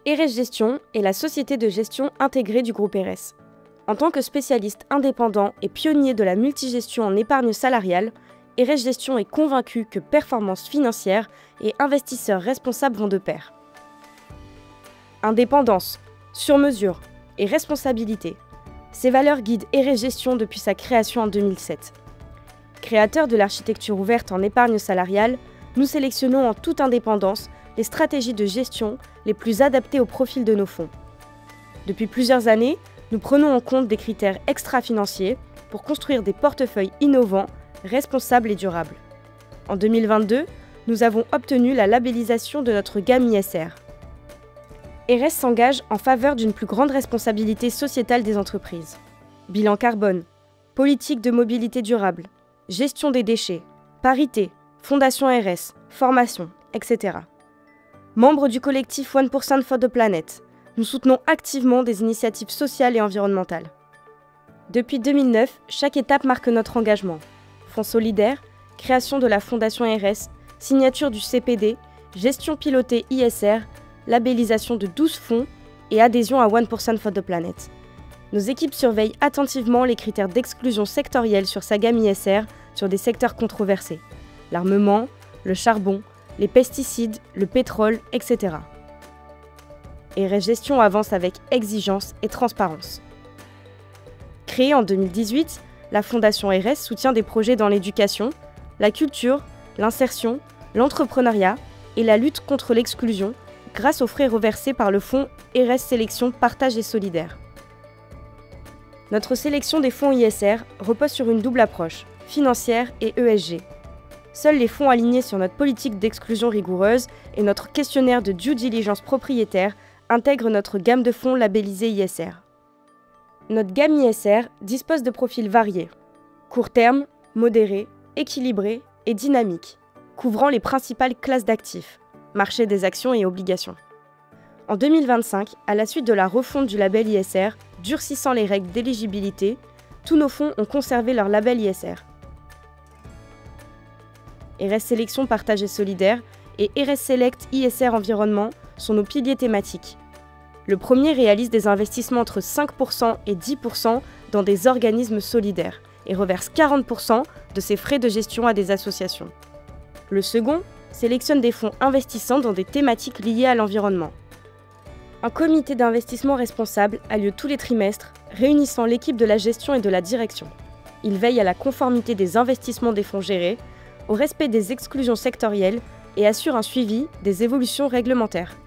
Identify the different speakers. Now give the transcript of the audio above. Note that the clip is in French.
Speaker 1: ERES Gestion est la société de gestion intégrée du groupe ERES. En tant que spécialiste indépendant et pionnier de la multigestion en épargne salariale, ERES Gestion est convaincu que performance financière et investisseurs responsables vont de pair. Indépendance, sur-mesure et responsabilité. Ces valeurs guident ERES Gestion depuis sa création en 2007. Créateur de l'architecture ouverte en épargne salariale, nous sélectionnons en toute indépendance les stratégies de gestion les plus adaptées au profil de nos fonds. Depuis plusieurs années, nous prenons en compte des critères extra-financiers pour construire des portefeuilles innovants, responsables et durables. En 2022, nous avons obtenu la labellisation de notre gamme ISR. ERES s'engage en faveur d'une plus grande responsabilité sociétale des entreprises. Bilan carbone, politique de mobilité durable, gestion des déchets, parité, fondation ERES, formation, etc. Membre du collectif 1% for the Planet, nous soutenons activement des initiatives sociales et environnementales. Depuis 2009, chaque étape marque notre engagement. Fonds solidaire, création de la fondation ERES, signature du CPD, gestion pilotée ISR, labellisation de 12 fonds et adhésion à 1% for the Planet. Nos équipes surveillent attentivement les critères d'exclusion sectorielle sur sa gamme ISR sur des secteurs controversés. L'armement, le charbon, les pesticides, le pétrole, etc. ERES Gestion avance avec exigence et transparence. Créée en 2018, la Fondation ERES soutient des projets dans l'éducation, la culture, l'insertion, l'entrepreneuriat et la lutte contre l'exclusion grâce aux frais reversés par le fonds ERES Sélection Partage et Solidaire. Notre sélection des fonds ISR repose sur une double approche, financière et ESG. Seuls les fonds alignés sur notre politique d'exclusion rigoureuse et notre questionnaire de due diligence propriétaire intègrent notre gamme de fonds labellisés ISR. Notre gamme ISR dispose de profils variés, court terme, modéré, équilibré et dynamique, couvrant les principales classes d'actifs, marché des actions et obligations. En 2025, à la suite de la refonte du label ISR, durcissant les règles d'éligibilité, tous nos fonds ont conservé leur label ISR. ERES Sélection Partage et Solidaire et ERES Select ISR Environnement sont nos piliers thématiques. Le premier réalise des investissements entre 5% et 10% dans des organismes solidaires et reverse 40% de ses frais de gestion à des associations. Le second sélectionne des fonds investissant dans des thématiques liées à l'environnement. Un comité d'investissement responsable a lieu tous les trimestres, réunissant l'équipe de la gestion et de la direction. Il veille à la conformité des investissements des fonds gérés, au respect des exclusions sectorielles et assure un suivi des évolutions réglementaires.